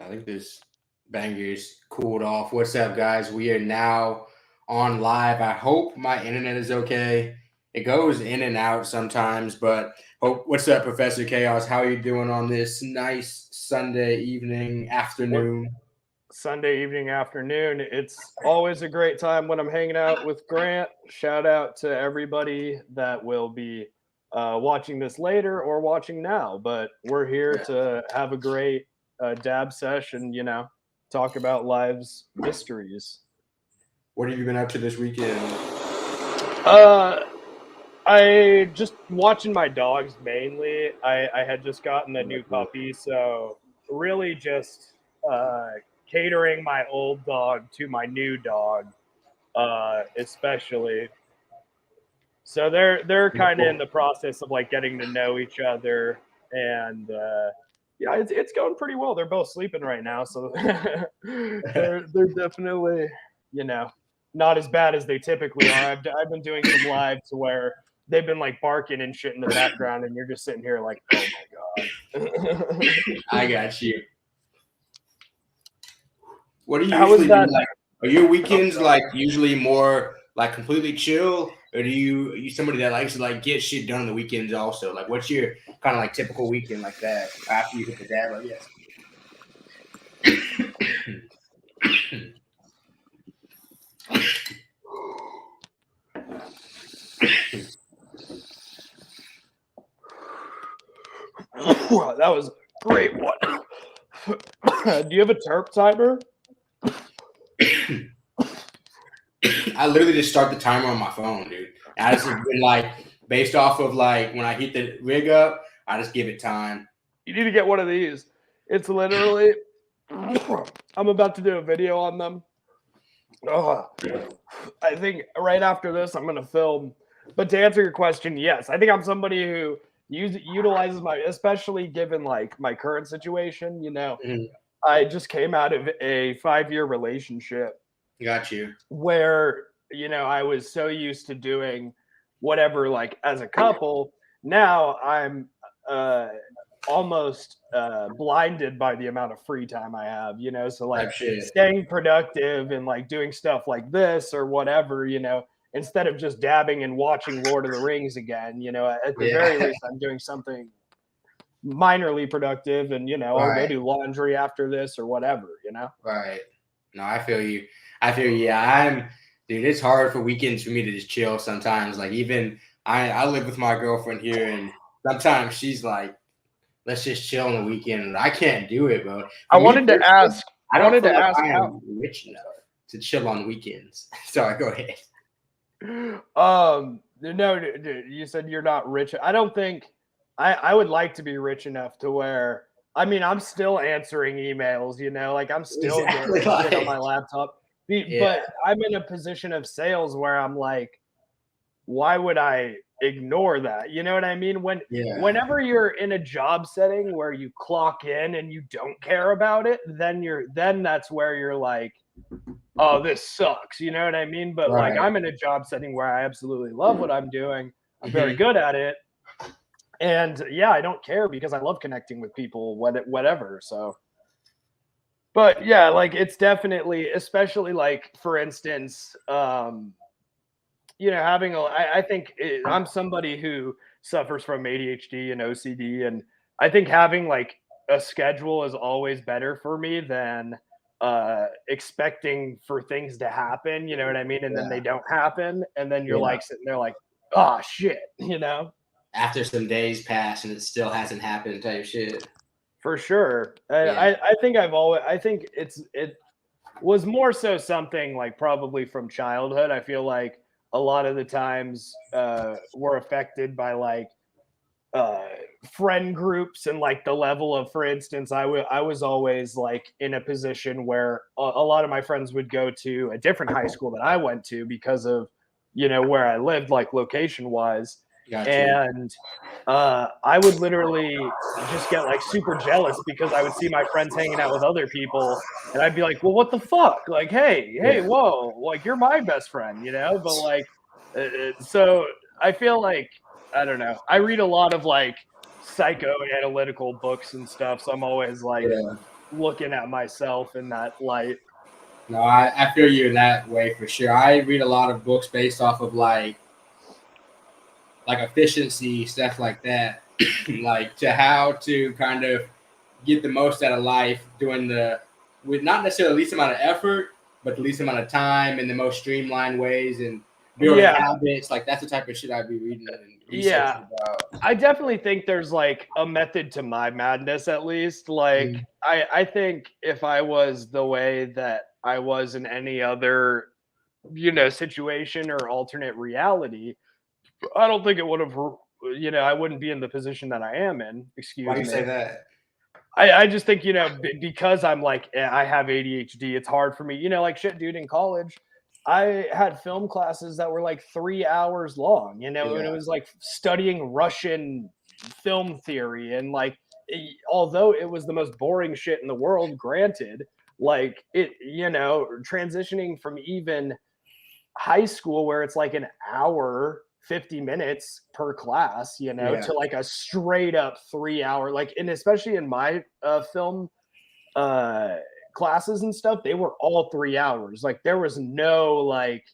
I think this banger's cooled off. What's up, guys? We are now on live. I hope my internet is okay. It goes in and out sometimes, but hope. What's up, Professor Chaos? How are you doing on this nice Sunday evening, What afternoon? Sunday evening, afternoon. It's always a great time when I'm hanging out with Grant. Shout out to everybody that will be watching this later or watching now. But we're here to have a great dab session, talk about life's mysteries. What have you been up to this weekend? Uh, I just watching my dogs mainly. I had just gotten a new puppy, so really just uh, catering my old dog to my new dog, especially. So they're kind of in the process of like getting to know each other, and yeah, it's going pretty well. They're both sleeping right now, so they're definitely you know not as bad as they typically are. I've been doing some lives where they've been like barking and shit in the background, and you're just sitting here like, oh my god. I got you. What do you How was usually do? that? Like, are your Oh, weekends sorry. like usually more like completely chill, or do you somebody that likes to like get shit done on the weekends also? Like, what's your kind of like typical weekend like that after you hit the dad? Like, yes. That was a great one. Do you have a terp timer? I literally just start the timer on my phone, dude. I just been like based off of like when I heat the rig up, I just give it time. You need to get one of these. It's literally. I'm about to do a video on them. Oh, I think right after this, I'm going to film. But to answer your question, yes, I think I'm somebody who utilizes my, especially given like my current situation. Mhm. I just came out of a 5-year relationship Got you. where I was so used to doing whatever like as a couple. Now I'm uh almost blinded by the amount of free time I have, so like Type shit. staying productive and like doing stuff like this or whatever, instead of just dabbing and watching Lord of the Rings again, at the very Yeah. least I'm doing something minorly productive, and I'll go Right. do laundry after this or whatever. Right. No, I feel you. I feel you. Yeah, dude. It's hard for weekends for me to just chill sometimes. Like even I live with my girlfriend here, and sometimes she's like, "Let's just chill on the weekend." And I can't do it, bro. I For me wanted to personally, ask I I don't wanted feel to like ask I how am rich enough to chill on weekends. Sorry, go ahead. No, you said you're not rich. I don't think I would like to be rich enough to where I mean I'm still answering emails, like I'm still Exactly. doing shit on Like, my laptop. yeah, But I'm in a position of sales where I'm like, why would I ignore that? You know what I mean? yeah, Whenever you're in a job setting where you clock in and you don't care about it, then that's where you're like, oh, this sucks. You know what I mean? But like, right. I'm in a job setting where I absolutely love what I'm doing. I'm very Hmm. good at it. And yeah, I don't care because I love connecting with people, whatever. So, but yeah, like it's definitely, especially like, for instance, having I think I'm somebody who suffers from ADHD and OCD, and I think having like a schedule is always better for me than expecting for things to happen. You know what I mean? And then they Yeah, don't happen, and then you're yeah. like sitting there like, oh shit, After some days pass and it still hasn't happened, type shit. for sure. Yeah. I think it was more so something like probably from childhood. I feel like a lot of the times we're affected by like uh friend groups and like the level of, for instance, I was always like in a position where a lot of my friends would go to a different high school that I went to because of where I lived, like location wise. Got you. And I would literally just get like super jealous because I would see my friends hanging out with other people, and I'd be like, well, what the fuck, like, hey, Yeah. whoa, like you're my best friend, but like so I feel like, I don't know. I read a lot of like psychoanalytical books and stuff, so I'm always like Yeah. looking at myself in that light. No, I feel you in that way for sure. I read a lot of books based off of like efficiency, stuff like that, like to how to kind of get the most out of life doing the with not necessarily the least amount of effort, but the least amount of time in the most streamlined ways and building Yeah. habits. Like that's the type of shit I'd be reading and Yeah. researching about. I definitely think there's like a method to my madness, at least. Like, Mhm. I think if I was the way that I was in any other, situation or alternate reality, I don't think it would have, I wouldn't be in the position that I am in. Why Excuse do you say me. that? I just think, because I'm like, I have ADHD, it's hard for me. Like shit, dude, in college, I had film classes that were like 3 hours long, and it Yeah, was like studying Russian film theory. And like, although it was the most boring shit in the world, granted, like it, transitioning from even high school where it's like an hour 50 minutes per class, yeah, to like a straight up 3 hour, like, and especially in my film uh classes and stuff, they were all 3 hours. Like there was no like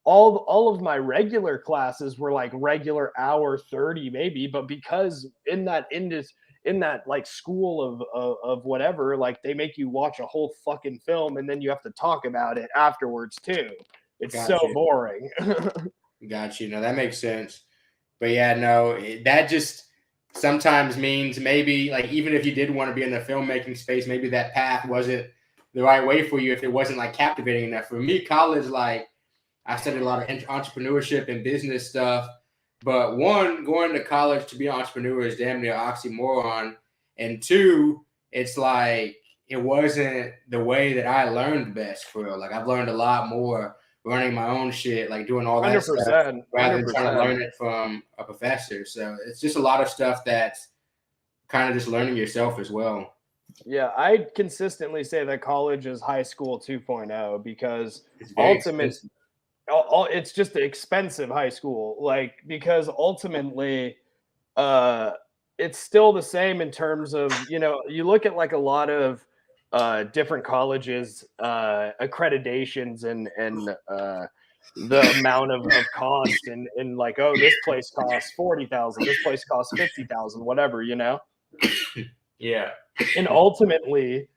all of my regular classes were like regular hour 30 maybe, but because in that like school of whatever, like they make you watch a whole fucking film and then you have to talk about it afterwards too. It's so got you, boring. got you. No, that makes sense. But yeah, no, that just sometimes means maybe like even if you did want to be in the filmmaking space, maybe that path wasn't the right way for you if it wasn't like captivating enough. For me, college, like I studied a lot of entrepreneurship and business stuff. But one, going to college to be an entrepreneur is damn near oxymoron. And two, it's like it wasn't the way that I learned best for real. Like I've learned a lot more running my own shit, like doing all that stuff 100%, rather than trying to 100%. learn it from a professor. So it's just a lot of stuff that's kind of just learning yourself as well. Yeah, I consistently say that college is high school 2.0 because It's very ultimate expensive. it's just expensive high school, like, because ultimately uh it's still the same in terms of, you look at like a lot of different colleges accreditations and the amount of cost, and like, oh, this place costs 40,000, this place costs 50,000, whatever, Yeah. and ultimately,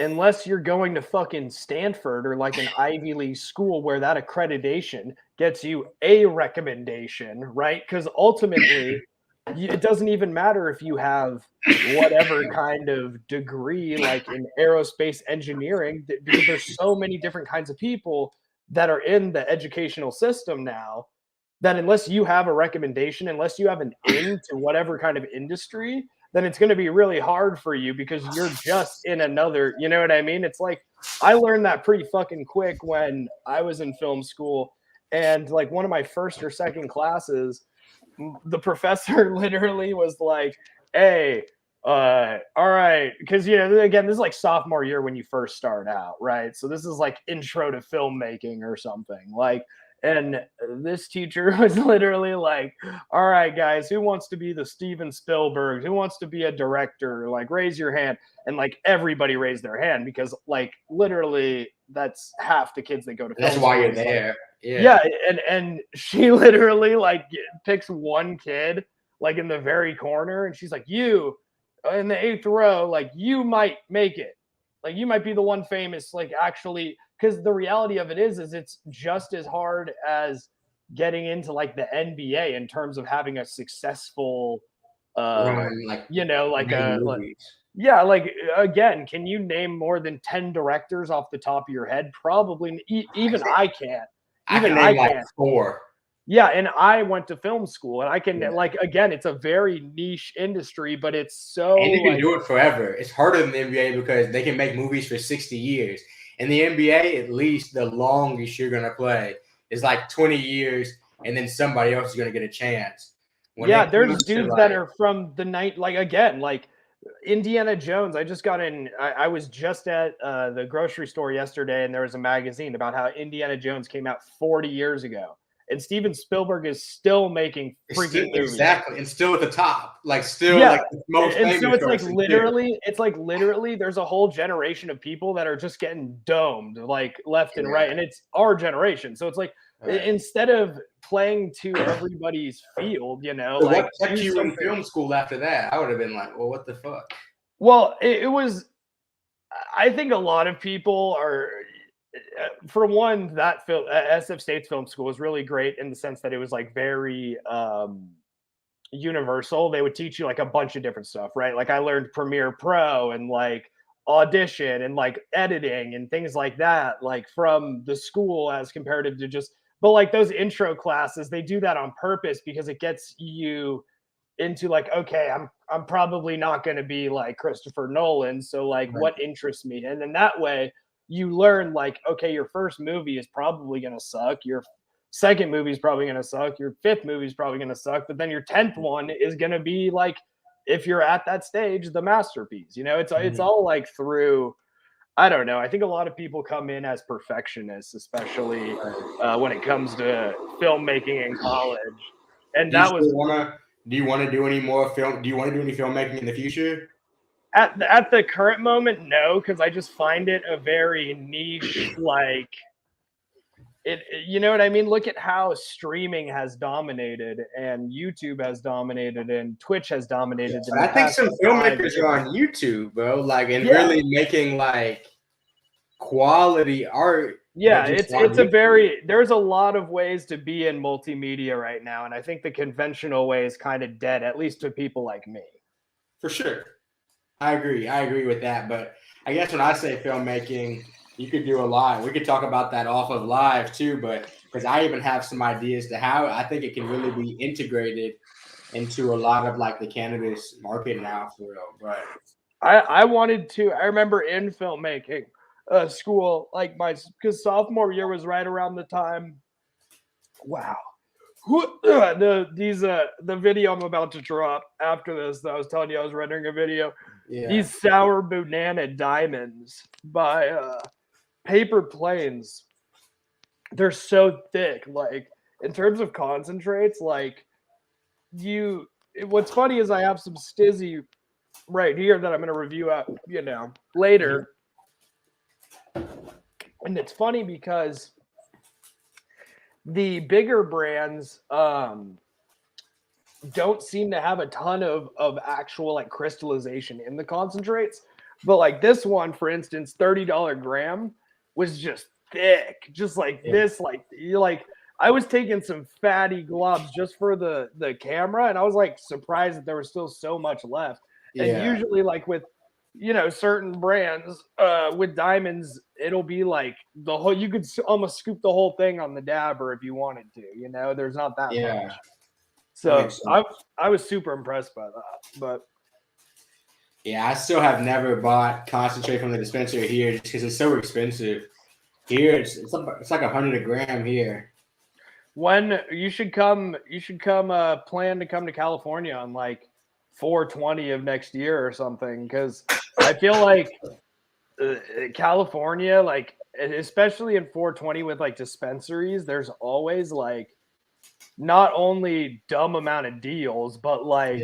unless you're going to fucking Stanford or like an Ivy League school where that accreditation gets you a recommendation, right? Because ultimately, it doesn't even matter if you have whatever kind of degree, like in aerospace engineering, because there's so many different kinds of people that are in the educational system now, that unless you have a recommendation, unless you have an in to whatever kind of industry, then it's going to be really hard for you because you're just in another, you know what I mean? It's like I learned that pretty fucking quick when I was in film school. And like one of my first or second classes, the professor literally was like, hey, all right, because again, this is like sophomore year when you first start out, right? So this is like intro to filmmaking or something, like, and this teacher was literally like, all right, guys, who wants to be the Steven Spielberg? Who wants to be a director? Like, raise your hand. And like everybody raised their hand because like literally that's half the kids that go to That's film why school you're is like, there. yeah. Yeah. And she literally like picks one kid like in the very corner, and she's like, you in the eighth row, like you might make it, like you might be the one famous, like actually, because the reality of it is it's just as hard as getting into like the NBA in terms of having a successful Run like like made a like, movies. yeah, like again, can you name more than 10 directors off the top of your head? Probably. I Even can, I can't. I Even can I name like can't. four. Yeah, and I went to film school, and I can, Yeah. like, again, it's a very niche industry, but it's so And you can like, do it forever. It's harder than the NBA because they can make movies for 60 years. In the NBA, at least the longest you're gonna play is like 20 years, and then somebody else is gonna get a chance. When yeah, it there's comes to dudes that like are from the night, like again, like Indiana Jones. I just got in. I was just at the grocery store yesterday, and there was a magazine about how Indiana Jones came out 40 years ago, and Steven Spielberg is still making freaking movies. Exactly, and still at the top, like still Yeah, like the most and famous so it's like person, too. literally there's a whole generation of people that are just getting domed like left and right, and it's our generation. So it's like instead of playing to everybody's field, you know, So like what kept do you in something. film school after that? I would have been like, well, what the fuck? Well, it was. I think a lot of people are. For one, that film, SF State's Film School was really great in the sense that it was like very universal. They would teach you like a bunch of different stuff, right? Like I learned Premiere Pro and like Audition and like editing and things like that, like from the school as comparative to just. But like those intro classes, they do that on purpose because it gets you into like, okay, I'm probably not going to be like Christopher Nolan, so like what interests me? And then that way you learn like, okay, your first movie is probably going to suck, your second movie is probably going to suck, your fifth movie is probably going to suck, but then your 10th one is going to be like, if you're at that stage, the masterpiece. You know, it's all like through, I don't know. I think a lot of people come in as perfectionists, especially when it comes to filmmaking in college. And that was do you want to do any more film? Do you want to do any filmmaking in the future? at the current moment, no, because I just find it a very niche, like it. You know what I mean? Look at how streaming has dominated, and YouTube has dominated, and Twitch has dominated. I think some filmmakers are on YouTube, bro, like and really making like quality art. Yeah, there's a lot of ways to be in multimedia right now, and I think the conventional way is kind of dead, at least to people like me. For sure. I agree with that. But I guess when I say filmmaking, you could do a lot. We could talk about that off of live too, but because I even have some ideas to how I think it can really be integrated into a lot of like the cannabis market now for real. But I remember in filmmaking school, like because sophomore year was right around the time. Wow. The video I'm about to drop after this that I was telling you I was rendering a video. Yeah. These Sour Banana Diamonds by Paper Planes. They're so thick. Like in terms of concentrates, like what's funny is I have some Stizzy right here that I'm going to review out, later. And it's funny because the bigger brands don't seem to have a ton of actual like crystallization in the concentrates. But like this one, for instance, $30 gram was just thick, just like this, like I was taking some fatty globs just for the camera, and I was like surprised that there was still so much left. And usually like with certain brands with diamonds, it'll be like the whole, you could almost scoop the whole thing on the dabber if you wanted to, there's not that much. So I was super impressed by that. But yeah, I still have never bought concentrate from the dispensary here just because it's so expensive. Here it's like $100 a gram here. When you should come plan to come to California on like 420 of next year or something, because I feel like California, like especially in 420 with like dispensaries, there's always like not only dumb amount of deals, but like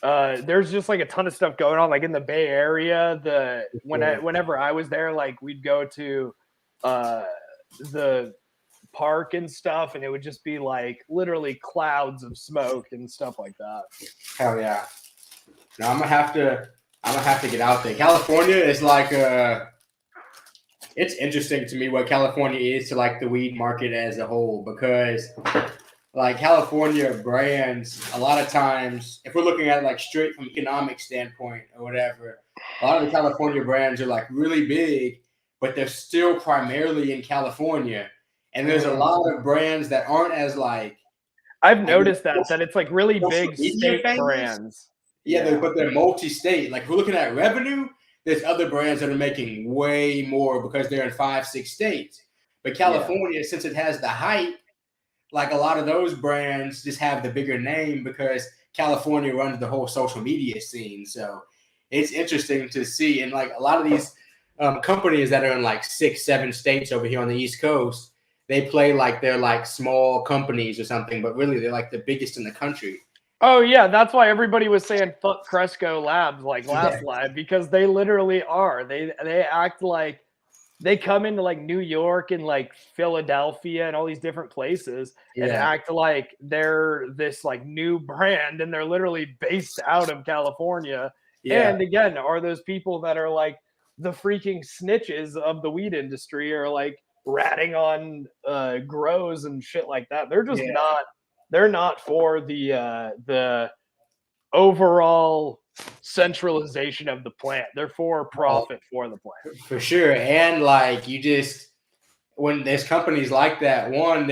there's just like a ton of stuff going on, like in the Bay Area. Whenever I was there, like we'd go to the park and stuff, and it would just be like literally clouds of smoke and stuff like that. Hell yeah! No, I'm gonna have to get out there. California is like it's interesting to me what California is to like the weed market as a whole, because like California brands, a lot of times, if we're looking at it like straight from economic standpoint or whatever, a lot of the California brands are like really big, but they're still primarily in California. And there's a lot of brands that aren't as like. I've noticed that it's like really big state brands. Yeah, but they're multi-state. Like if we're looking at revenue, there's other brands that are making way more because they're in 5-6 states. But California, since it has the hype, like a lot of those brands just have the bigger name because California runs the whole social media scene. So it's interesting to see. And like a lot of these companies that are in like 6-7 states over here on the East Coast, they play like they're like small companies or something, but really they're like the biggest in the country. Oh yeah, that's why everybody was saying fuck Cresco Labs like last live, because they literally are. They act like they come into like New York and like Philadelphia and all these different places and act like they're this like new brand, and they're literally based out of California. Yeah. And again, are those people that are like the freaking snitches of the weed industry, or like ratting on grows and shit like that. They're just not. They're not for the overall centralization of the plant. They're for profit for the plant. For sure. And like you just, when there's companies like that, one,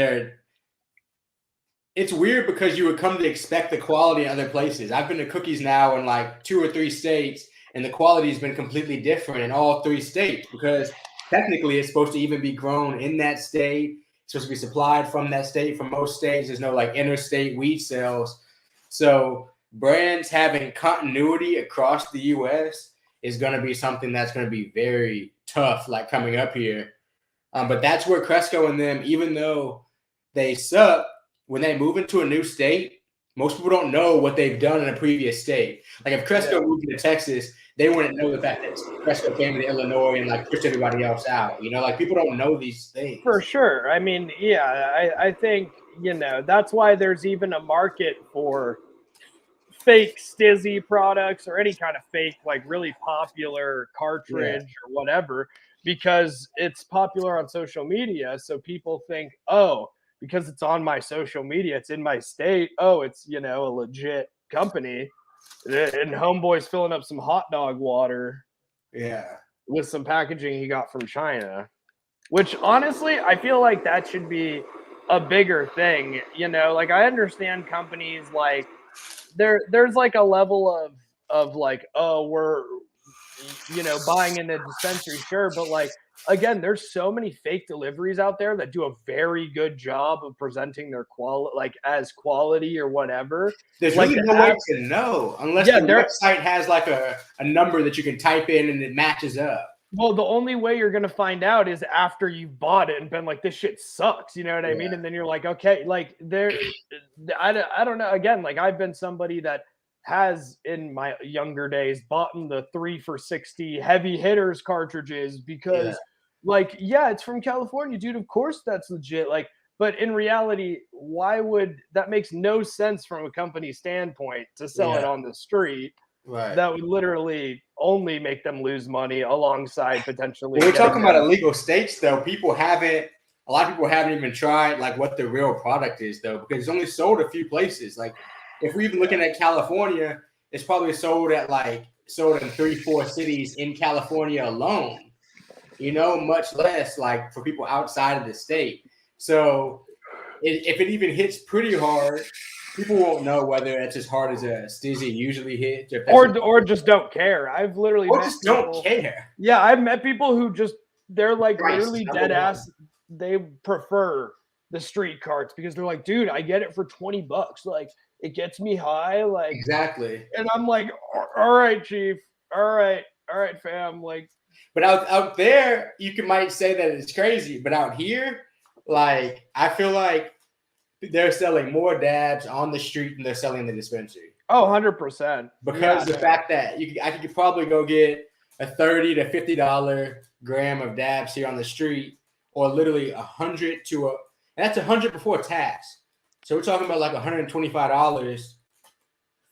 it's weird because you would come to expect the quality in other places. I've been to Cookies now in like 2 or 3 states, and the quality has been completely different in all 3 states because technically it's supposed to even be grown in that state. It's supposed to be supplied from that state. For most states, there's no like interstate weed sales. So brands having continuity across the U.S. is going to be something that's going to be very tough, like coming up here. But that's where Cresco and them, even though they suck, when they move into a new state, most people don't know what they've done in a previous state. Like if Cresco moved to Texas, they wouldn't know the fact that Cresco came to Illinois and like pushed everybody else out. You know, like people don't know these things. For sure. I mean, yeah, I think, you know, that's why there's even a market for fake Stizzy products or any kind of fake, like really popular cartridge or whatever, because it's popular on social media. So people think, oh, because it's on my social media, it's in my state. Oh, it's, you know, a legit company. And Homeboy's filling up some hot dog water. Yeah. With some packaging he got from China, which honestly, I feel like that should be a bigger thing. You know, like I understand companies like there's like a level of like, oh, we're, you know, buying in a dispensary, sure, but like again, there's so many fake deliveries out there that do a very good job of presenting their quality, like as quality or whatever. There's like really no way to know unless the website has like a number that you can type in and it matches up. Well, the only way you're going to find out is after you've bought it and been like, this shit sucks. You know what I mean? And then you're like, okay, like I don't know. Again, like I've been somebody that has in my younger days bought the 3 for $60 heavy hitters cartridges because like, yeah, it's from California, dude. Of course that's legit. Like, but in reality, why would that makes no sense from a company standpoint to sell it on the street? Right. That would literally only make them lose money alongside potentially. When we're talking about illegal states, though, a lot of people haven't even tried like what the real product is, though, because it's only sold a few places. Like if we're even looking at California, it's probably sold in 3-4 cities in California alone, you know, much less like for people outside of the state. So if it even hits pretty hard, people won't know whether it's as hard as a Stizzy usually hits, or just don't care. I've literally don't care. Yeah, I've met people who just they're like literally dead ass. They prefer the street carts because they're like, dude, I get it for $20. Like it gets me high. Like exactly. And I'm like, all right, chief. All right, fam. Like, but out there, might say that it's crazy, but out here, like I feel like they're selling more dabs on the street than they're selling in the dispensary. Oh, 100%. Because the fact that I could probably go get a $30 to $50 gram of dabs here on the street, or literally $100 and that's $100 before tax. So we're talking about like $125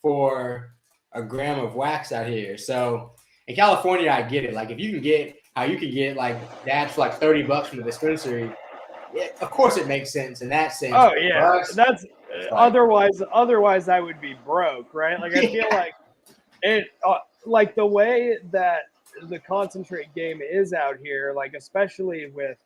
for a gram of wax out here. So in California, I get it. Like if you can get like dabs for like $30 from the dispensary. Yeah, of course, it makes sense in that sense. Oh yeah, that's otherwise I would be broke, right? Like I feel like it, like the way that the concentrate game is out here, like especially with,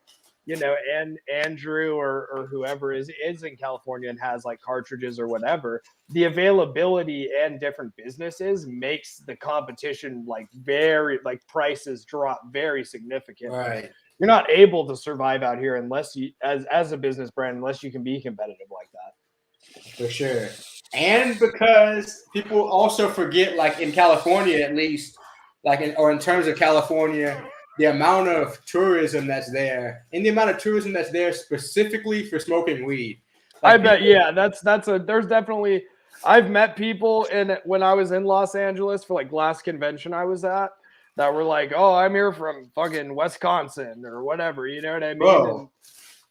you know, and Andrew or whoever is in California and has like cartridges or whatever, the availability and different businesses makes the competition like very like prices drop very significantly. Right. You're not able to survive out here unless you, as a business brand, unless you can be competitive like that. For sure. And because people also forget, like in California, at least, like in terms of California, the amount of tourism that's there, and the amount of tourism that's there specifically for smoking weed. Like I bet, yeah, there's definitely. I've met people when I was in Los Angeles for like last convention I was at that were like, "Oh, I'm here from fucking Wisconsin or whatever," you know what I mean? Bro,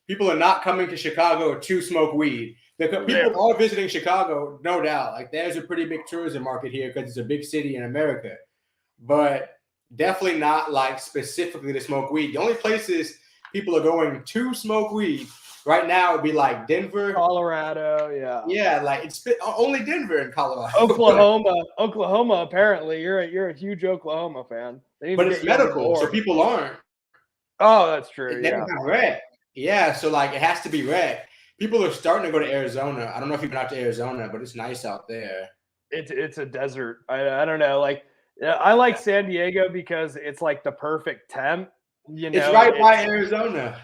people are not coming to Chicago to smoke weed. People are visiting Chicago, no doubt. Like there's a pretty big tourism market here because it's a big city in America, but definitely not like specifically to smoke weed. The only places people are going to smoke weed right now would be like Denver, Colorado, yeah, like it's only Denver in Colorado. Oklahoma. Apparently, you're a huge Oklahoma fan. But it's medical, so people aren't. Oh, that's true. It never got rec. Yeah, so like it has to be rec. People are starting to go to Arizona. I don't know if you've been out to Arizona, but it's nice out there. It's a desert. I don't know. Like I like San Diego because it's like the perfect temp. You know, it's right by Arizona.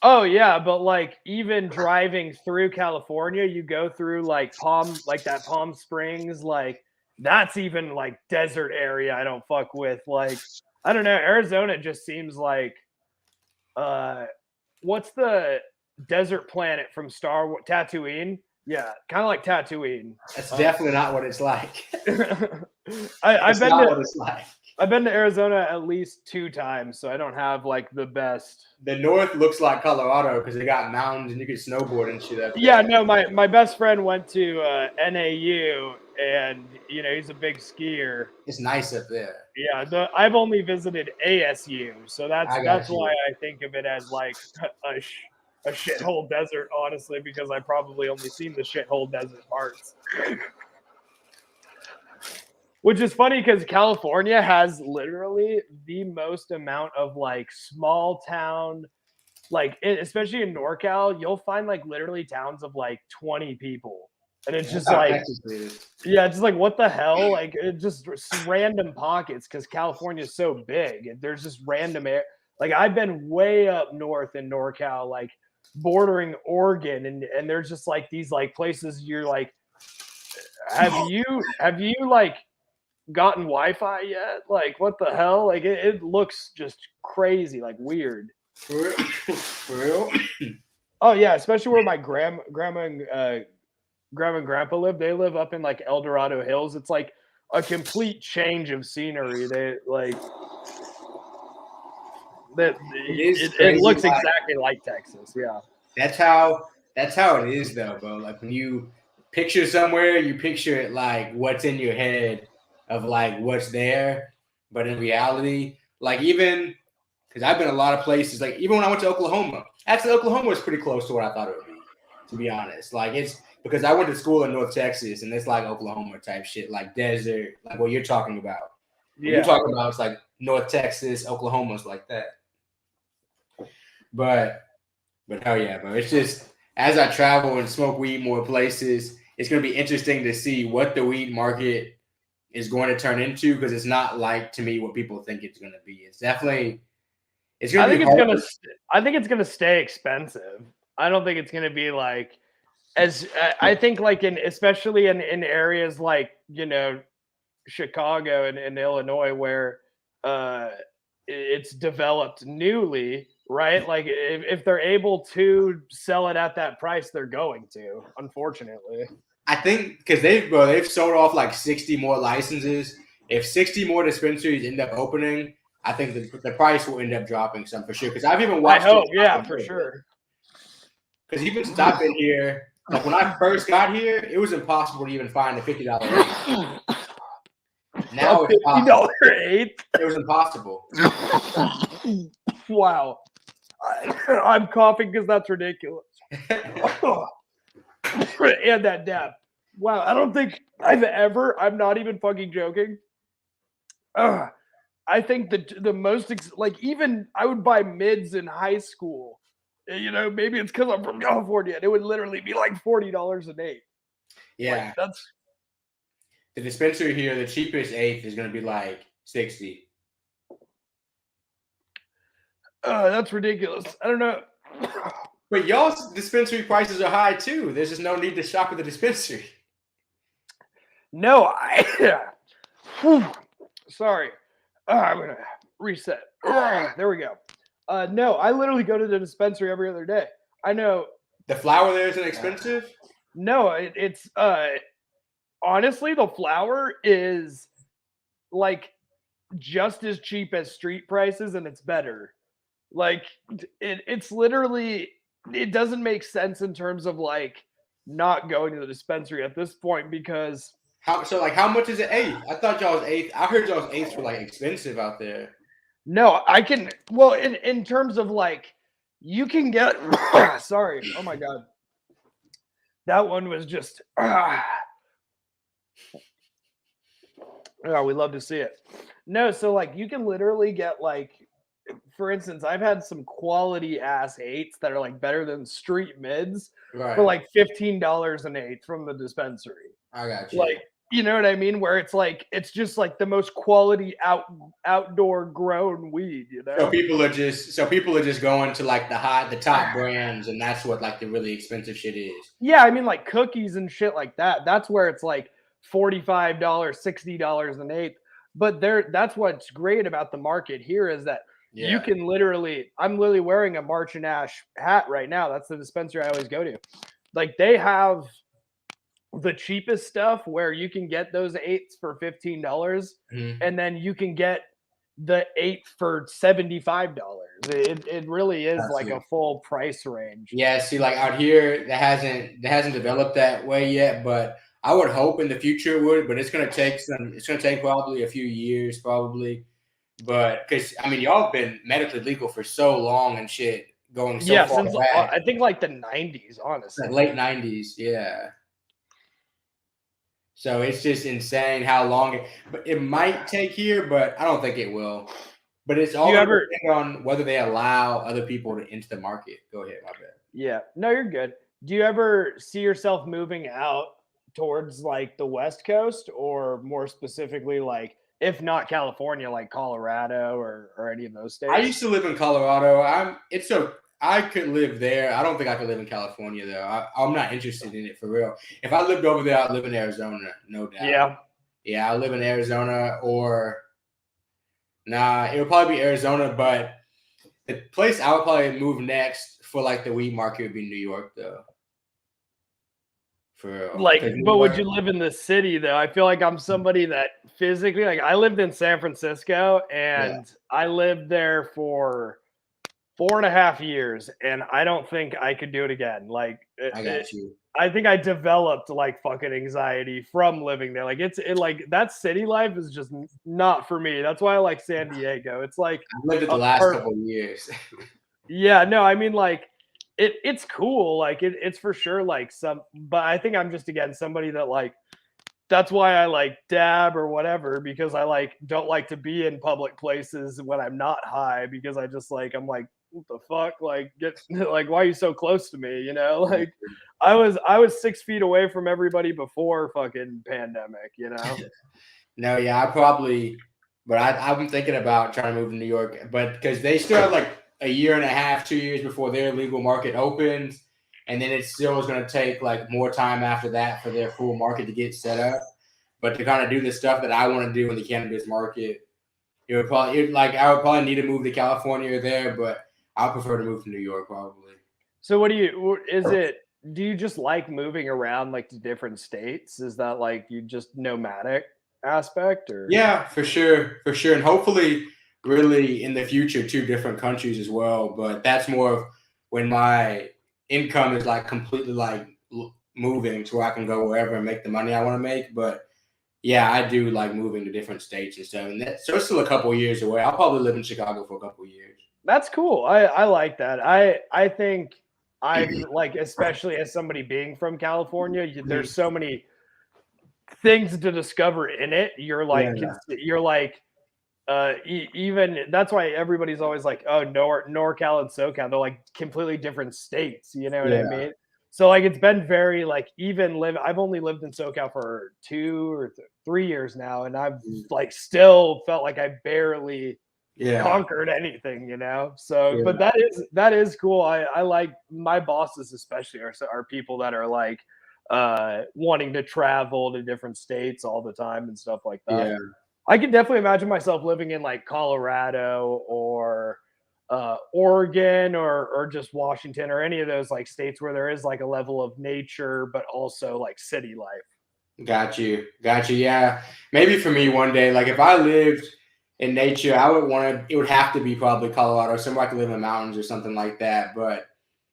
Oh yeah, but like even driving through California, you go through like that Palm Springs, like that's even like desert area I don't fuck with. Like I don't know, Arizona just seems like what's the desert planet from Star Wars? Tatooine? Yeah, kind of like Tatooine. That's definitely not what it's like. I've been to Arizona at least 2 times, so I don't have like the best. The north looks like Colorado because they got mountains and you can snowboard and shit up there. Yeah, no, my best friend went to NAU, and you know he's a big skier. It's nice up there. Yeah, I've only visited ASU, so that's why I think of it as like a shithole desert, honestly, because I probably only seen the shithole desert parts. Which is funny because California has literally the most amount of like small town, like especially in NorCal, you'll find like literally towns of like 20 people. And it's just like, yeah, it's just like, what the hell? Like, it's just random pockets because California is so big. And there's just random like, I've been way up north in NorCal, like bordering Oregon, and there's just like these like places you're like, have you like gotten Wi-Fi yet? Like, what the hell? Like, it looks just crazy, like weird. For real? Oh yeah, especially where my grandma and grandpa live. They live up in like El Dorado Hills. It's like a complete change of scenery. They like that. It looks exactly like Texas. Yeah, that's how it is though, bro. Like when you picture somewhere, you picture it like what's in your head of like what's there, but in reality, like even because I've been a lot of places, like even when I went to Oklahoma, actually Oklahoma was pretty close to what I thought it would be, to be honest. Like it's because I went to school in North Texas and it's like Oklahoma type shit, like desert, like what you're talking about. What you're talking about, it's like North Texas, Oklahoma's like that. But hell yeah, bro. It's just as I travel and smoke weed more places, it's gonna be interesting to see what the weed market is going to turn into because it's not like to me what people think it's going to be. It's definitely it's going to be. I think it's going to stay expensive. I don't think it's going to be like as I think like especially in areas like you know Chicago and Illinois where it's developed newly, right? Like if they're able to sell it at that price, they're going to. Unfortunately. I think because they've sold off like 60 more licenses. If 60 more dispensaries end up opening, I think the price will end up dropping some for sure. Because I've even watched. I hope, yeah, for sure. Because even since I've been here, like when I first got here, it was impossible to even find a $50 eighth. Now it's possible. Eighth? It was impossible. Wow, I'm coughing because that's ridiculous. And that dab. Wow, I don't think I'm not even fucking joking. I think the most, like even I would buy mids in high school. You know, maybe it's because I'm from California. And it would literally be like $40 an eighth. Yeah. Like, that's. The dispensary here, the cheapest eighth is going to be like 60. That's ridiculous. I don't know. But y'all's dispensary prices are high too. There's just no need to shop at the dispensary. No, sorry. I'm gonna reset. There we go. No, I literally go to the dispensary every other day. I know. The flour there isn't expensive? No, it's honestly, the flour is like just as cheap as street prices, and it's better. Like it's literally, it doesn't make sense in terms of like not going to the dispensary at this point because How much is an eighth? I thought y'all was eighth. I heard y'all's eighths were like expensive out there. no, I can, well, in terms of like you can get sorry, oh my god. That one was just oh, we love to see it. No, so like you can literally get like, for instance, I've had some quality ass eights that are like better than street mids Right. for like $15 an eighth from the dispensary. I got you. Like, you know what I mean? Where it's like it's just like the most quality outdoor grown weed, you know? So people are just going to like the top brands, and that's what like the really expensive shit is. Yeah, I mean like cookies and shit like that. That's where it's like $45, $60 an eighth. But that's what's great about the market here is that you can literally, I'm literally wearing a March and Ash hat right now. That's the dispensary I always go to. Like they have the cheapest stuff where you can get those eights for $15 and then you can get the eighth for $75. It really is That's like it. a full price range. Yeah, see, like out here, that hasn't developed that way yet, but I would hope in the future it would. But it's gonna take probably a few years, probably. But because I mean, y'all have been medically legal for so long and shit, going so far Since back, I think like the 90s, honestly. like late '90s, yeah. So it's just insane how long but it might take here, but I don't think it will. But it's all going to depend on whether they allow other people into the market. Go ahead, my bad. Yeah, no, you're good. Do you ever see yourself moving out towards like the West Coast, or more specifically, like if not California, like Colorado or any of those states? I used to live in Colorado. I could live there. I don't think I could live in California though. I'm not interested in it for real. If I lived over there, I'd live in Arizona, no doubt. Yeah, I live in Arizona or it would probably be Arizona, but the place I would probably move next for like the weed market would be New York though. For real. Like, but would you live in the city though? I feel like I'm somebody that physically, like I lived in San Francisco and I lived there for 4.5 years, and I don't think I could do it again. Like, I got you. I think I developed like fucking anxiety from living there. Like, like that city life is just not for me. That's why I like San Diego. It's like I lived it the last couple of years. Yeah, no, I mean like it's cool. Like it's for sure like but I think I'm just again somebody that like that's why I like dab or whatever, because I like don't like to be in public places when I'm not high, because I just like I'm like, what the fuck? Like get like why are you so close to me? You know, like I was 6 feet away from everybody before fucking pandemic, you know? No, yeah, but I've been thinking about trying to move to New York, but because they still have like a year and a half, 2 years before their legal market opens. And then it still is going to take like more time after that for their full market to get set up. But to kind of do the stuff that I want to do in the cannabis market, I would probably need to move to California or there, but I prefer to move to New York probably. So do you just like moving around like to different states? Is that like you just nomadic aspect or? Yeah, for sure. And hopefully really in the future, 2 different countries as well. But that's more of when my income is like completely like moving to where I can go wherever and make the money I want to make. But yeah, I do like moving to different states and stuff. And so it's still a couple of years away. I'll probably live in Chicago for a couple of years. That's cool. I like that. I think I like, especially as somebody being from California, there's so many things to discover in it. You're like even that's why everybody's always like, oh, NorCal and SoCal, they're like completely different states. You know what I mean? So like it's been very like I've only lived in SoCal for 2 or 3 years now, and I've like still felt like I barely conquered anything, you know? So but that is cool. I like my bosses especially are people that are like wanting to travel to different states all the time and stuff like that. I can definitely imagine myself living in like Colorado or Oregon or just Washington or any of those like states where there is like a level of nature, but also like city life. Got you. Got you. Yeah. Maybe for me one day, like if I lived in nature, I would want to, it would have to be probably Colorado, somewhere I could live in the mountains or something like that. But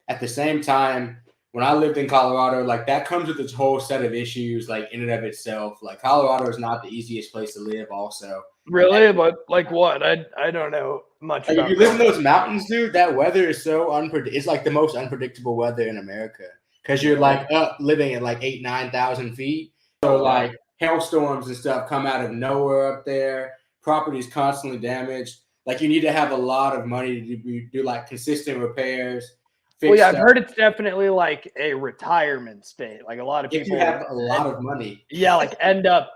at the same time, when I lived in Colorado, like that comes with its whole set of issues, like in and of itself. Like Colorado is not the easiest place to live, also. Really? But like what? I don't know much Like if about you live in Colorado. those mountains, dude, that weather is so unpredictable. It's like the most unpredictable weather in America because you're Really? like up living at like 8,000 to 9,000 feet. Oh So wow. like hailstorms and stuff come out of nowhere up there. Property's constantly damaged. Like you need to have a lot of money to do like consistent repairs, Well, fix yeah, I've stuff. heard it's definitely like a retirement state. Like a lot of If you people, have a lot of money. yeah, like end up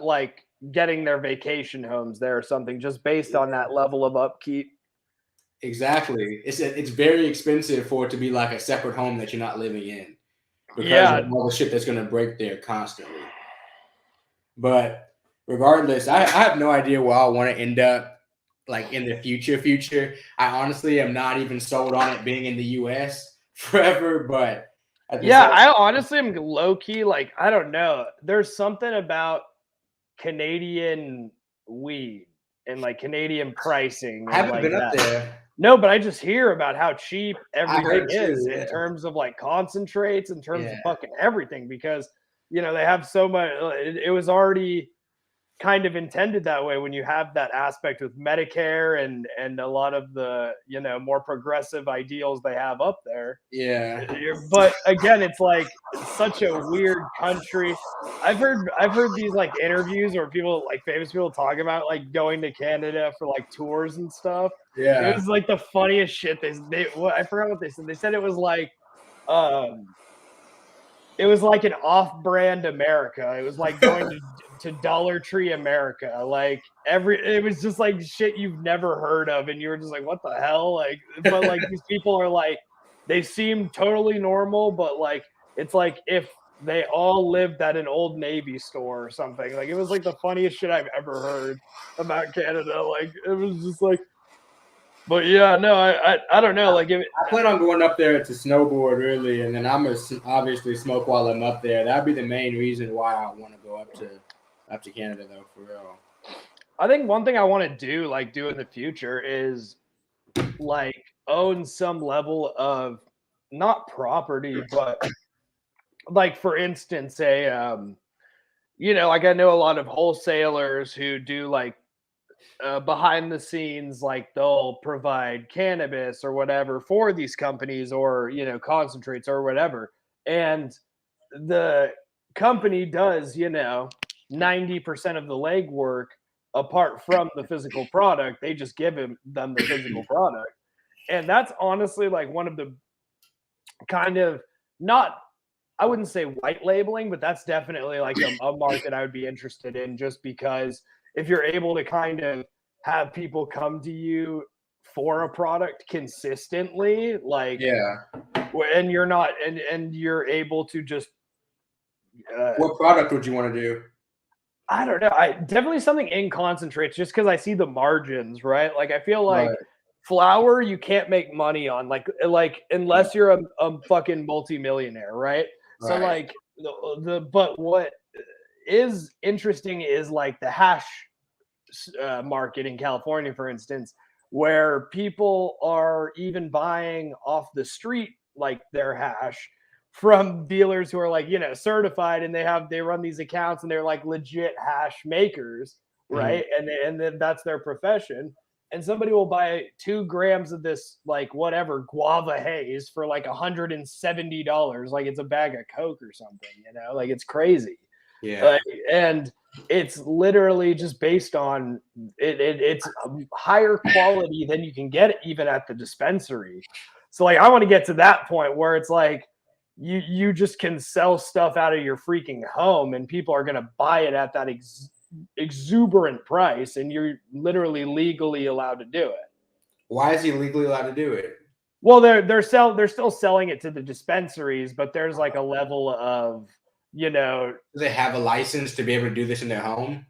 like getting their vacation homes there or something just based on that level of upkeep. Exactly. It's very expensive for it to be like a separate home that you're not living in because of Yeah, all the shit that's gonna break there constantly. But regardless, I have no idea where I want to end up like in the future. I honestly am not even sold on it being in the US forever, but at the yeah. same I honestly am low key like I don't know. There's something about Canadian weed and like Canadian pricing I and haven't like been up that. there. No, but I just hear about how cheap I everything heard is too, in yeah. terms of like concentrates, in terms of Yeah. fucking everything, because they have so much. It was already kind of intended that way when you have that aspect with Medicare and a lot of the more progressive ideals they have up there. Yeah. But again, it's like such a weird country. I've heard these like interviews or people like famous people talk about like going to Canada for like tours and stuff. It Yeah. was like the funniest shit. I forgot what they said. They said um it was like an off-brand America. It was like going to Dollar Tree America. Like it was just like shit you've never heard of, and you were just like, what the hell? Like, but like these people are like, they seem totally normal, but like it's like if they all lived at an Old Navy store or something. Like it was like the funniest shit I've ever heard about Canada. Like it was just like, but yeah, no, I don't know. Like if I plan on going up there to snowboard really, and then I'm gonna obviously smoke while I'm up there. That'd be the main reason why I want to go up to Canada though, for real. I think one thing I want to do in the future is like own some level of not property, but like for instance, like I know a lot of wholesalers who do like behind the scenes, like they'll provide cannabis or whatever for these companies or concentrates or whatever, and the company does 90% of the legwork apart from the physical product. They just give them the physical product, and that's honestly like one of the kind of not, I wouldn't say white labeling, but that's definitely like a market I would be interested in, just because if you're able to kind of have people come to you for a product consistently, like, Yeah. and you're not, and you're able to just, What product would you want to do? I don't know, I definitely something in concentrates, just because I see the margins, right? Like I feel like Right. flour you can't make money on, like unless you're a fucking multimillionaire, right? So Right. like but what is interesting is like the hash market in California, for instance, where people are even buying off the street like their hash from dealers who are like certified, and they run these accounts and they're like legit hash makers, Mhm. right? And then that's their profession. And somebody will buy 2 grams of this like whatever guava haze for like $170, like it's a bag of Coke or something, like it's crazy. Yeah. Like, and it's literally just based on it's higher quality than you can get even at the dispensary. So like I want to get to that point where it's like you just can sell stuff out of your freaking home and people are going to buy it at that exuberant price, and you're literally legally allowed to do it. Why is he legally allowed to do it? Well, they're still selling it to the dispensaries, but there's like a level of Do they have a license to be able to do this in their home?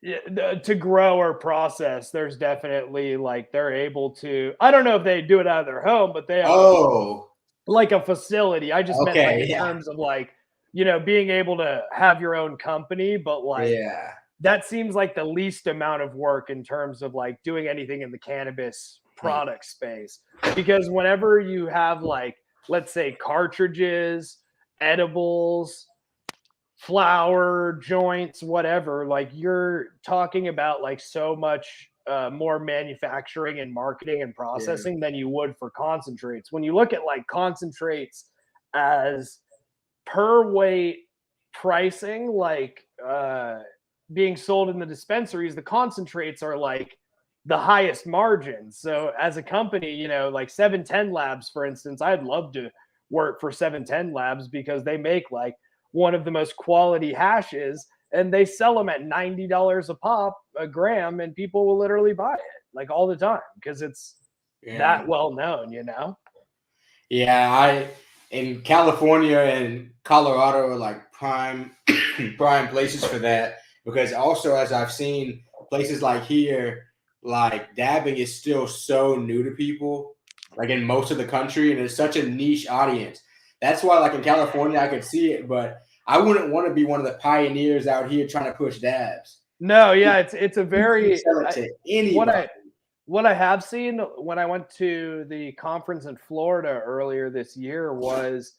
to grow or process, there's definitely like they're able to. I don't know if they do it out of their home, but they have Oh, like a facility. I just meant like okay, in yeah, terms of like, being able to have your own company, but like yeah, that seems like the least amount of work in terms of like doing anything in the cannabis hmm, product space. Because whenever you have like, let's say cartridges, edibles, flower joints, whatever, like you're talking about like so much more manufacturing and marketing and yeah, processing than you would for concentrates. When you look at like concentrates as per weight pricing, like being sold in the dispensaries, the concentrates are like the highest margins. So as a company, like 710 Labs, for instance, I'd love to work for 710 Labs because they make like one of the most quality hashes and they sell them at $90 a pop, a gram, and people will literally buy it like all the time because it's yeah. that well known. Yeah, I in California and Colorado are like prime prime places for that because also as I've seen places like here, like dabbing is still so new to people, like in most of the country, and it's such a niche audience. That's why, like in California, I could see it, but I wouldn't want to be one of the pioneers out here trying to push dabs. No, yeah, it's a You can very sell it to what anybody. I have seen when I went to the conference in Florida earlier this year was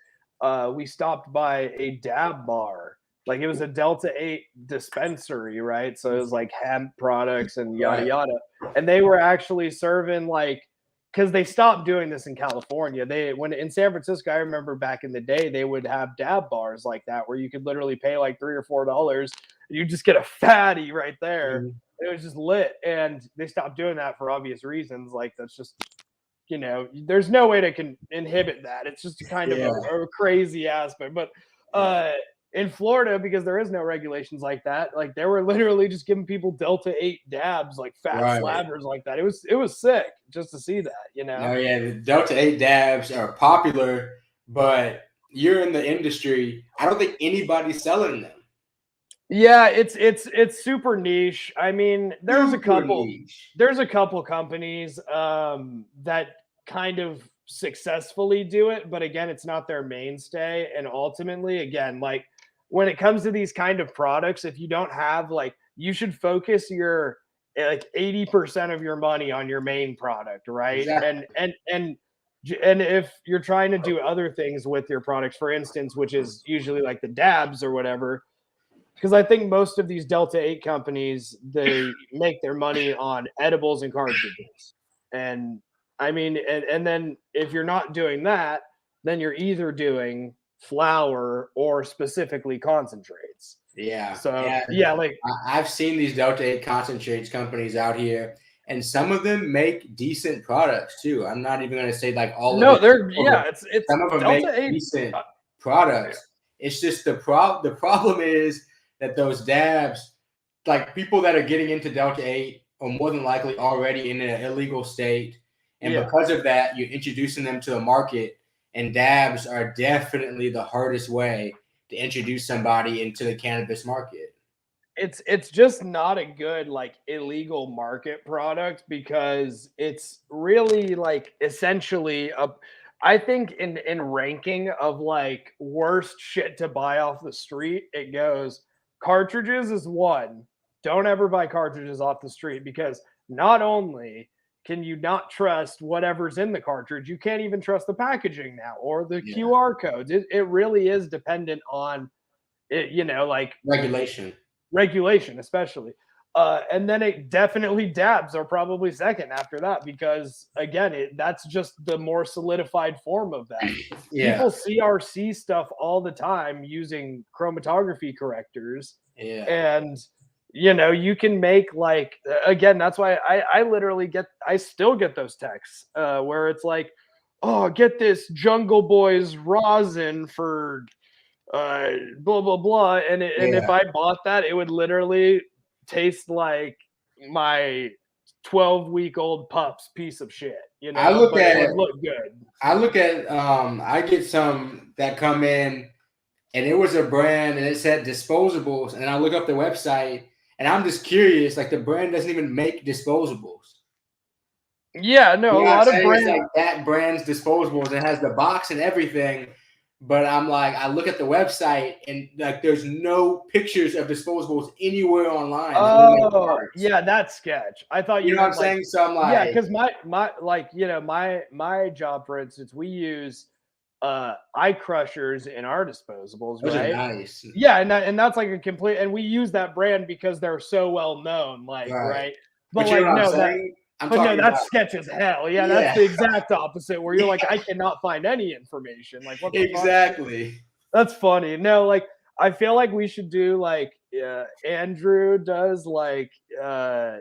we stopped by a dab bar. Like it was a Delta 8 dispensary, right? So it was like hemp products and yada Right. yada. And they were actually serving like because they stopped doing this in California. They when in San Francisco, I remember back in the day, they would have dab bars like that where you could literally pay like $3 or $4. You just get a fatty right there. Mhm. It was just lit, and they stopped doing that for obvious reasons. Like that's just there's no way to can inhibit that. It's just kind of Yeah. a crazy aspect. But Yeah. uh in Florida, because there is no regulations like that, like they were literally just giving people Delta 8 dabs, like fat Right. slabbers like that. It was sick just to see that. No, yeah, the Delta 8 dabs are popular, but you're in the industry. I don't think anybody's selling them. Yeah, it's super niche. I mean, Super niche. there's a couple companies that kind of successfully do it, but again, it's not their mainstay. And ultimately, again, like when it comes to these kind of products, if you don't have like you should focus your like 80% of your money on your main product, right? Exactly. And if you're trying to do other things with your products, for instance, which is usually like the dabs or whatever, because I think most of these Delta 8 companies they make their money on edibles and cartridges. And I mean, and then if you're not doing that, then you're either doing flour or specifically concentrates. Yeah. So And yeah, like I've seen these Delta 8 concentrates companies out here, and some of them make decent products too. I'm not even going to say like all of no, it. they're yeah, it's Some of them make Delta 8. decent uh, products. It's just the problem is that those dabs, like people that are getting into Delta 8 are more than likely already in an illegal state. And yeah, because of that, you're introducing them to the market. And dabs are definitely the hardest way to introduce somebody into the cannabis market. it's just not a good like illegal market product because it's really like essentially a I think in ranking of like worst shit to buy off the street, it goes cartridges is one. Don't ever buy cartridges off the street because not only can you not trust whatever's in the cartridge, you can't even trust the packaging now or the Yeah. QR codes. It really is dependent on it, like Regulation. regulation, especially. And then it definitely dabs are probably second after that because again, that's just the more solidified form of that. Yeah. People CRC stuff all the time using chromatography correctors, Yeah. and you can make like again. That's why I literally I still get those texts where it's like, oh, get this Jungle Boys rosin for blah blah blah, and if Yeah. I bought that, it would literally taste like my 12-week-old pup's piece of shit, I look but it at would look good. I get some that come in and it was a brand and it said disposables and I look up their website And I'm just curious, like the brand doesn't even make disposables. Yeah, You no, a know what I'm lot of saying? It's brands. like that brand's disposables. It has the box and everything. But I'm like, I look at the website and like there's no pictures of disposables anywhere online. They're only like Oh, cards. yeah, that's sketch. I thought You you know what I'm meant like, saying? So I'm yeah, like, because my like my job, for instance, we use eye crushers in our disposables, those are right? nice. Yeah, and that's like a complete, and we use that brand because they're so well known, like, Right. right? But But you know like, what I'm no, that saying? I'm but no, talking about, that's sketch as hell. Yeah, that's yeah, the exact opposite where you're like, yeah, I cannot find any information. Like, what the fuck? exactly. That's funny. No, like I feel like we should do like Andrew does, like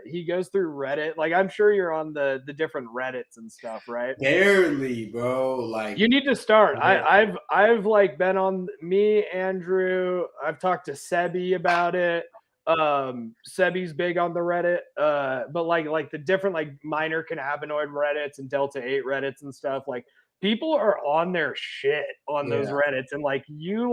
he goes through Reddit. Like I'm sure you're on the different Reddits and stuff, right? Barely, bro. Like, You need to start. yeah. I've like been on, me, Andrew. I've talked to Sebi about it. Sebi's big on the Reddit. But like the different like minor cannabinoid Reddits and Delta 8 Reddits and stuff, like people are on their shit on those Yeah. Reddits. And like you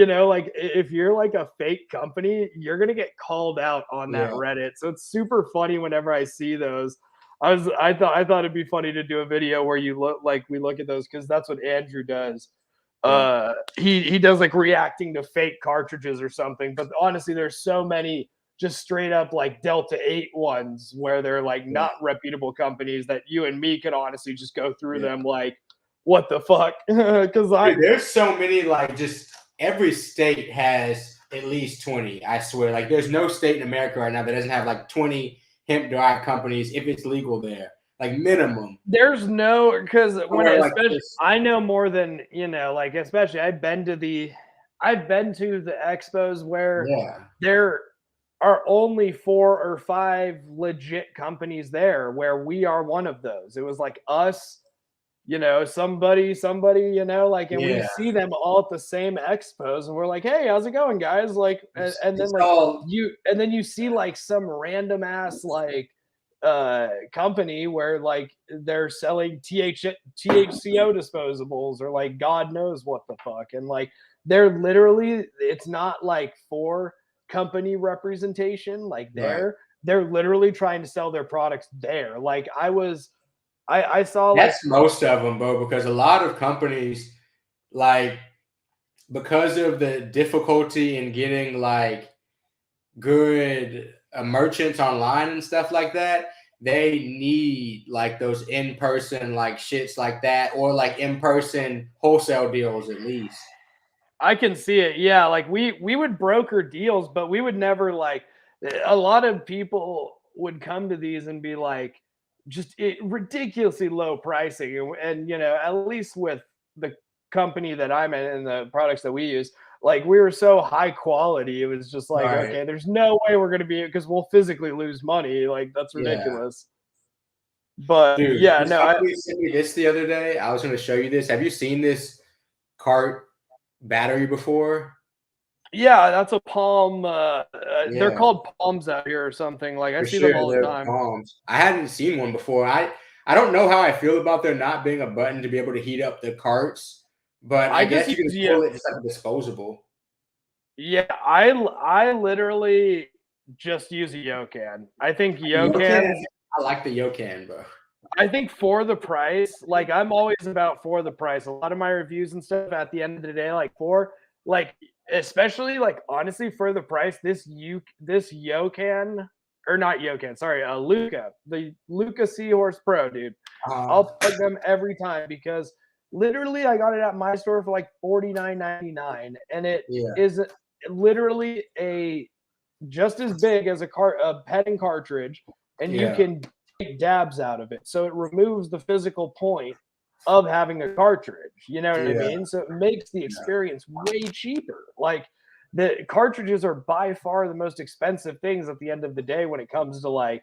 know, like if you're like a fake company, you're gonna get called out on that Yeah. Reddit. So it's super funny whenever I see those. I thought it'd be funny to do a video where you look like we look at those, because that's what Andrew does. Yeah. He does like reacting to fake cartridges or something. But honestly, there's so many just straight up like Delta 8 ones where they're like Yeah. not reputable companies that you and me could honestly just go through Yeah. them like, what the fuck? Because Dude, there's so many, like, just every state has at least 20, I swear. Like, there's no state in America right now that doesn't have like 20 hemp derived companies if it's legal there, like minimum. there's no, because when Somewhere like especially this. I know more than you know, like especially I've been to the expos where Yeah. there are only 4 or 5 legit companies there, where we are one of those. It was like us, you know, somebody, you know, like, and we Yeah. see them all at the same expos, and we're like, hey, how's it going, guys? Like, and then It's like all, you see like some random ass like company where like they're selling THCO disposables or like God knows what the fuck. And like they're literally, it's not like for company representation, like right. they're literally trying to sell their products there. Like I saw like, That's most of them, bro, because a lot of companies, like, because of the difficulty in getting like good merchants online and stuff like that, they need like those in person like shits like that, or like in person wholesale deals at least. I can see it. Yeah, like we would broker deals, but we would never like, a lot of people would come to these and be like just ridiculously low pricing, and you know, at least with the company that I'm in and the products that we use, like we were so high quality, it was just like, Right. okay, there's no way we're going to be, because we'll physically lose money, like that's Yeah. ridiculous. But Dude, yeah, this no, company sent me this the other day. I was going to show you this. Have you seen this cart battery before? yeah, that's a palm. They're Yeah, called palms out here or something. Like I for see them sure. all the They're time. palms. I hadn't seen one before. I don't know how I feel about there not being a button to be able to heat up the carts, but I I just guess you use can just pull it just like a disposable. yeah. I literally just use a Yokan. I think Yokan, Yokans. I like the Yokan, bro. I think for the price, like I'm always about for the price. A lot of my reviews and stuff at the end of the day, like for like, especially like honestly for the price, this Yokan, or not Yokan, sorry, Luca, the Luca Seahorse Pro, dude. Uh, I'll plug them every time, because literally I got it at my store for like $49.99, and it yeah, is literally a just as big as a petting cartridge, and you yeah, can take dabs out of it. So it removes the physical point of having a cartridge. You know what I yeah, mean? So it makes the yeah. experience way cheaper. Like the cartridges are by far the most expensive things at the end of the day when it comes to like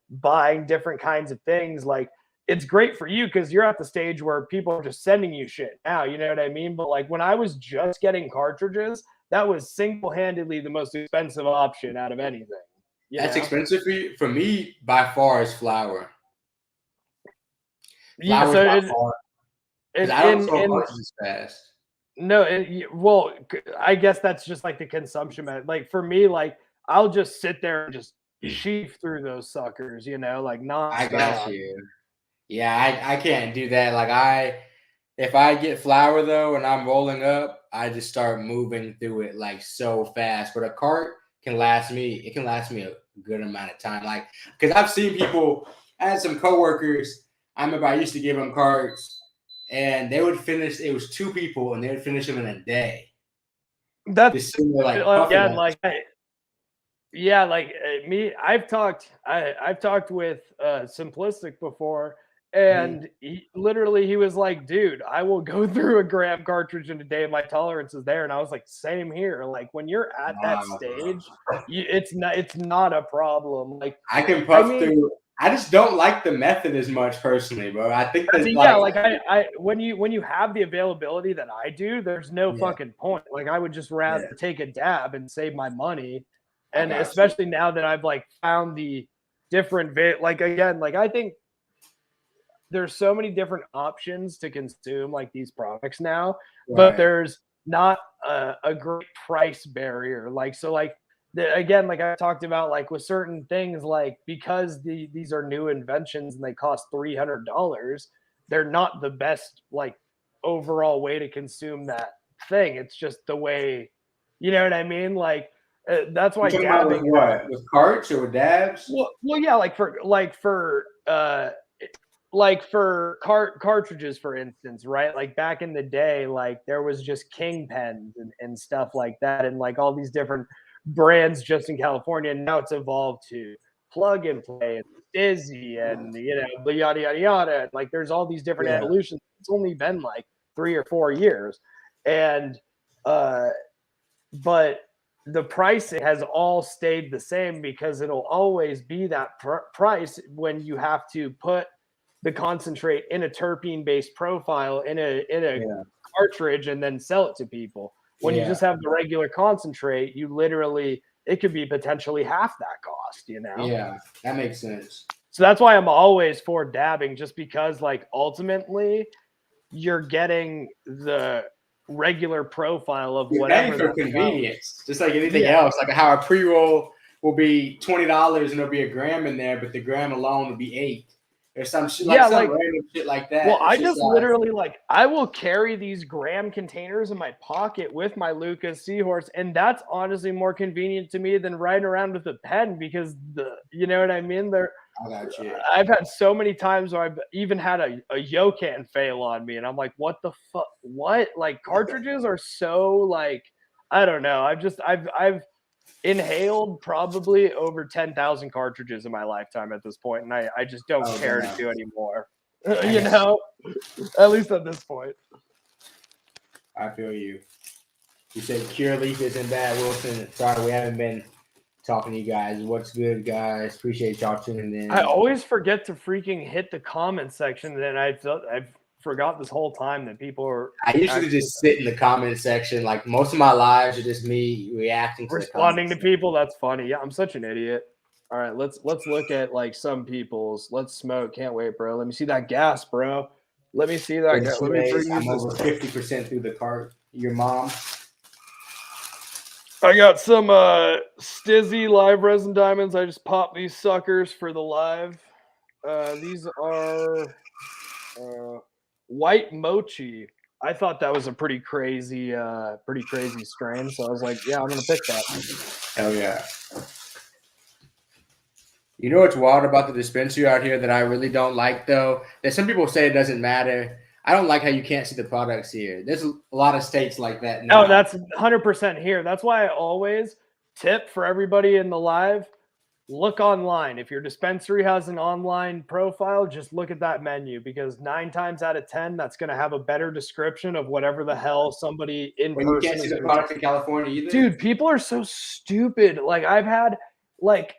buying different kinds of things. Like it's great for you because you're at the stage where people are just sending you shit now, you know what I mean? But like when I was just getting cartridges, that was single-handedly the most expensive option out of anything. You That's know? expensive for you. For me, by far, is flour. Yeah. Flour is So by far because I don't sell in cartridges fast. no, well, I guess that's just like the consumption. Like for me, like I'll just sit there and just sheaf through those suckers, you know, like I got nonstop. you. Yeah, I can't do that. Like if I get flour though and I'm rolling up, I just start moving through it like so fast. But a cart can last me. It can last me a good amount of time. Like because I've seen people. I had some coworkers. I remember I used to give them carts, and they would finish. It was two people, and they would finish them in a day. That's Just sitting there like puffing again, on. like yeah, like me, I've talked with Simplistic before, Mhm. and he was like, dude, I will go through a gram cartridge in a day. My tolerance is there. And I was like, same here. Like when you're at that Wow, bro. stage, it's not a problem. Like, I can I puff mean, through. I just don't like the method as much personally, bro. I think that yeah, like like I when you have the availability that I do, there's no yeah, fucking point. Like I would just rather yeah, take a dab and save my money. I And got you. especially now that I've like found the different like again, like I think there's so many different options to consume like these products now, but Right. there's not a great price barrier. Like so, like again, like I talked about, like with certain things, like because these are new inventions and they cost $300, they're not the best like overall way to consume that thing. It's just the way, you know what I mean? Like that's You why talking about with dabbing has what? With carts or with dabs? well, yeah, like for cartridges, for instance, right? Like back in the day, like there was just Kingpens and stuff like that, and like all these different brands just in California. And now it's evolved to Plug and Play and Dizzy and yada yada yada. Like there's all these different Yeah. evolutions. It's only been like 3 or 4 years, and uh, but the pricing has all stayed the same because it'll always be that price when you have to put the concentrate in a terpene based profile in a Yeah. cartridge and then sell it to people. When you Yeah. just have the regular concentrate, you literally it could be potentially half that cost, you know? Yeah. That makes sense. So that's why I'm always for dabbing, just because like ultimately you're getting the regular profile of You're paying whatever for that convenience, just like anything yeah. else. Like how a pre-roll will be $20 and there'll be a gram in there, but the gram alone will be 8. Or some shit like Yeah, some like random shit like well, that. It's I just just like literally like I will carry these gram containers in my pocket with my Lucas Seahorse, and that's honestly more convenient to me than riding around with a pen because you know what I mean? I got you. I've had so many times where I've even had a Yokan fail on me, and I'm like, what the fuck? What? Like cartridges are so like I don't know. I've inhaled probably over 10,000 cartridges in my lifetime at this point, and I just don't Oh care to damn. do anymore. I You got you. know, at least at this point. I feel you. You said Cure Leaf isn't bad, Wilson. Sorry, we haven't been talking to you guys. What's good, guys? Appreciate y'all tuning I in. always forget to freaking hit the comment section, and I've forgot this whole time that people are I usually actually just sit in the comment section. Like most of my lives are just me reacting to the responding comments. to people. That's funny. Yeah, I'm such an idiot. All right, let's look at like some people's. Let's smoke. Can't wait, bro. Let me see that gas, bro. Let me see that gas. Let me bring you I'm this. over 50% through the cart. Your mom. I got some Stizzy live resin diamonds. I just popped these suckers for the live. These are white mochi. I thought that was a pretty crazy strain. So I was like, yeah, I'm gonna pick that. Hell yeah. You know what's wild about the dispensary out here that I really don't like though? That some people say it doesn't matter. I don't like how you can't see the products here. There's a lot of states like that Oh, now. that's 100% here. That's why I always tip for everybody in the live. Look online. If your dispensary has an online profile, just look at that menu because 9 times out of 10, that's going to have a better description of whatever the hell somebody in When you person can't see is the going to. products in California either. Dude, people are so stupid. Like I've had like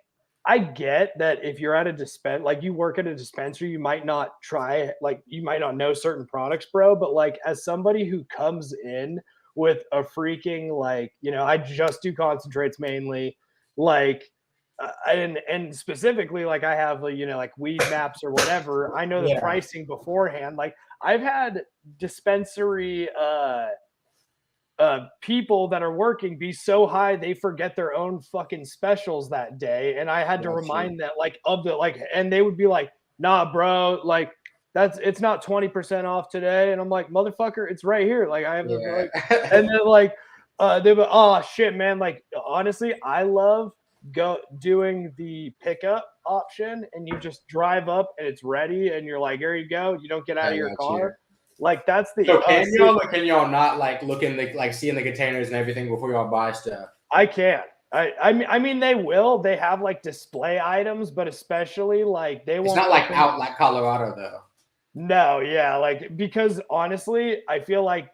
I get that if you're at a like you work at a dispensary, you might not try like you might not know certain products, bro. But like as somebody who comes in with a freaking like, I just do concentrates mainly, like and specifically like I have like weed maps or whatever. I know the Yeah. pricing beforehand. Like I've had dispensary people that are working be so high they forget their own fucking specials that day, and I had to remind them like of the like, and they would be like, "Nah, bro, like it's not 20% off today," and I'm like, "Motherfucker, it's right here." Like I have like, and then like they were, "Oh shit, man!" Like honestly, I love doing the pickup option, and you just drive up and it's ready, and you're like, "Here you go." You don't get out of your car. Like that's the. So can y'all not like look in the like seeing the containers and everything before y'all buy stuff? I can't. I mean they will. They have like display items, but especially like they won't. It's not like out like Colorado though. No, yeah, like because honestly, I feel like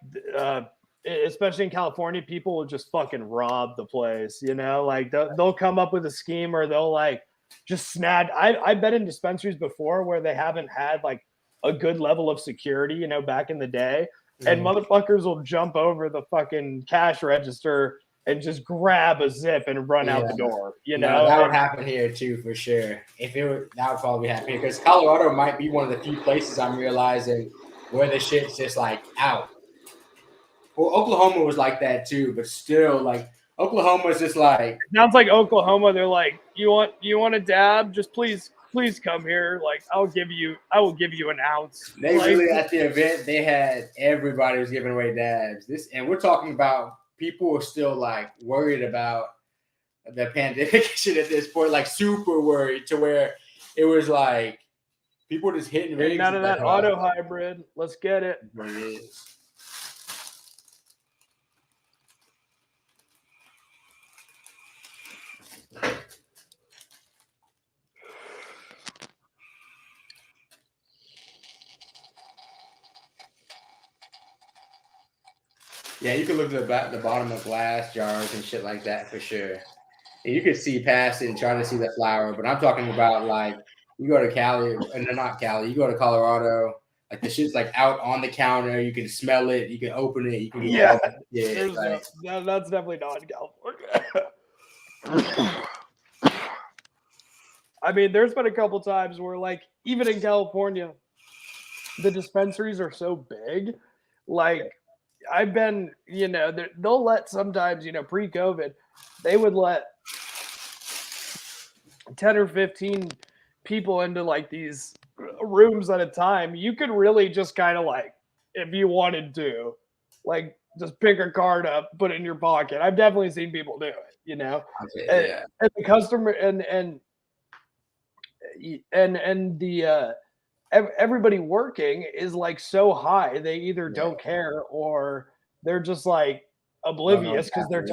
especially in California, people will just fucking rob the place. You know, like they'll come up with a scheme, or they'll like just snag. I've been in dispensaries before where they haven't had like a good level of security, you know, back in the day. And motherfuckers will jump over the fucking cash register and just grab a zip and run out the door. You know, that would happen here too for sure. If it would, that would probably happen here because Colorado might be one of the few places I'm realizing where the shit's just like out. Well, Oklahoma was like that too, but still, like Oklahoma's just like. Sounds like Oklahoma. They're like, you want a dab? Just please come here. Like I will give you an ounce. They like, really at the event they had everybody was giving away dabs. And we're talking about people were still like worried about the pandemic shit at this point, like super worried to where it was like people just hitting rigs. None of that auto hybrid. Let's get it. What it is. Yeah, you can look at the bottom of glass jars and shit like that for sure. And you can see past it and try to see the flower. But I'm talking about like you go to Cali, and not Cali, you go to Colorado, like the shit's like out on the counter. You can smell it, you can open it, you can get that's definitely not in California. I mean, there's been a couple times where like even in California, the dispensaries are so big, like. I've been, you know, they'll let sometimes, you know, pre-COVID, they would let 10 or 15 people into like these rooms at a time. You could really just kind of like, if you wanted to, like just pick a card up, put it in your pocket. I've definitely seen people do it, you know, and the customer and the, everybody working is like so high they either don't care or they're just like oblivious because they're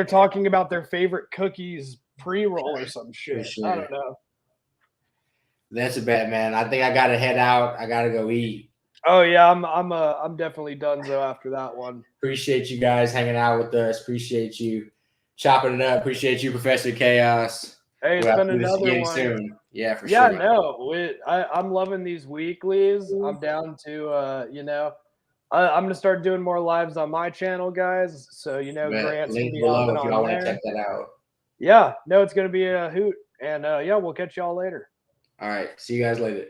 talking about their favorite cookies pre-roll or some shit. Sure. I don't know. That's a bad man. I think I gotta head out. I gotta go eat. Oh yeah, I'm definitely done so after that one. Appreciate you guys hanging out with us. Appreciate you chopping it up. Appreciate you, Professor Chaos. Hey, it's been another one. Soon. Yeah, for sure. Yeah, no, I'm loving these weeklies. I'm down to, you know, I'm gonna start doing more lives on my channel, guys. So you know, Grant's link below if y'all want to check that out. Yeah, no, it's gonna be a hoot, and yeah, we'll catch y'all later. All right, see you guys later.